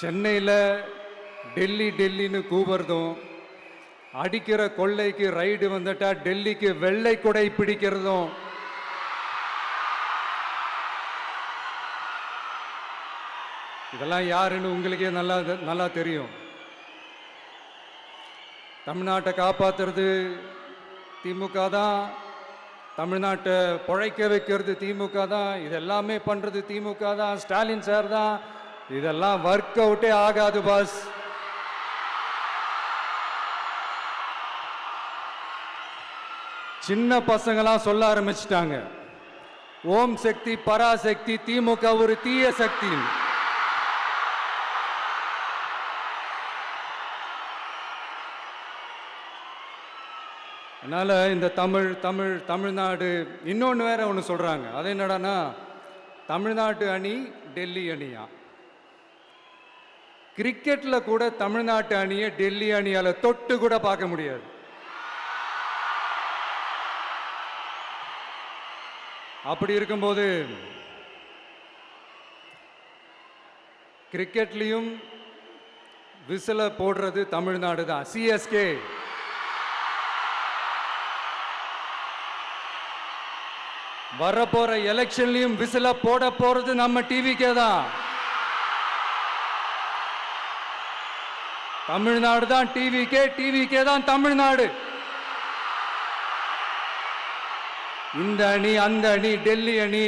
சென்னையில் டெல்லி டெல்லின்னு கூவுறதும், அடிக்கிற கொள்ளைக்கு ரைடு வந்துட்டா டெல்லிக்கு வெள்ளை கொடை பிடிக்கிறதும், இதெல்லாம் யாருன்னு உங்களுக்கே நல்லா தெரியும். தமிழ்நாட்டை காப்பாற்றுறது திமுக தான், தமிழ்நாட்டை பிழைக்க வைக்கிறது திமுக தான், இதெல்லாமே பண்ணுறது திமுக தான், ஸ்டாலின் சார் தான். இதெல்லாம் ஒர்க் அவுட்டே ஆகாது பாஸ். சின்ன பசங்களாம் சொல்ல ஆரம்பிச்சிட்டாங்க, ஓம் சக்தி பராசக்தி, திமுக ஒரு தீய சக்தி. அதனால இந்த தமிழ்நாடு இன்னொன்று வேற ஒன்று சொல்றாங்க. அது என்னடான்னா, தமிழ்நாட்டு அணி டெல்லி அணியா. கிரிக்கெட்ல கூட தமிழ்நாட்டு அணியை டெல்லி அணியால தொட்டு கூட பார்க்க முடியாது. அப்படி இருக்கும்போது கிரிக்கெட்லையும் விசில போடுறது தமிழ்நாடு தான். சிஎஸ்கே வரப்போற எலெக்ஷன்லயும் விசில போட போறது நம்ம டிவிக்கே தான். தமிழ்நாடு தான் டிவிக்கே, டிவிக்கே தான் தமிழ்நாடு. இந்த அணி அந்த அணி டெல்லி அணி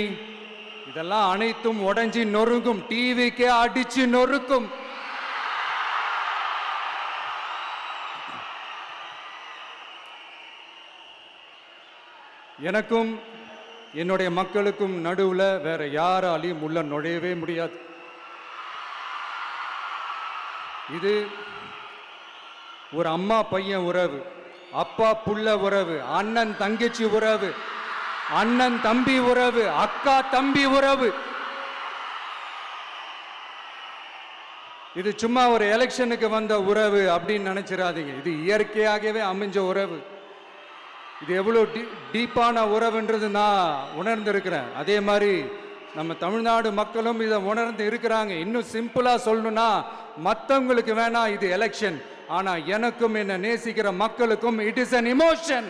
இதெல்லாம் அனைத்தும் உடைஞ்சி நொறுங்கும், டிவிக்கே அடிச்சு நொறுக்கும். எனக்கும் என்னுடைய மக்களுக்கும் நடுவில் வேற யாராலையும் உள்ள நுழையவே முடியாது. இது ஒரு அம்மா பையன் உறவு, அப்பா புள்ள உறவு, அண்ணன் தங்கச்சி உறவு, அண்ணன் தம்பி உறவு, அக்கா தம்பி உறவு. இது சும்மா ஒரு எலெக்ஷனுக்கு வந்த உறவு அப்படின்னு நினைச்சிடாதீங்க. இது இயற்கையாகவே அமைஞ்ச உறவு. இது எவ்வளோ டீப்பான உறவுன்றது நான் உணர்ந்திருக்கிறேன். அதே மாதிரி நம்ம தமிழ்நாடு மக்களும் இதை உணர்ந்து இருக்கிறாங்க. இன்னும் சிம்பிளா சொல்லணும்னா, மற்றவங்களுக்கு வேணா இது எலெக்ஷன், ஆனா எனக்கும் என்ன நேசிக்கிற மக்களுக்கும் இட் இஸ் an emotion.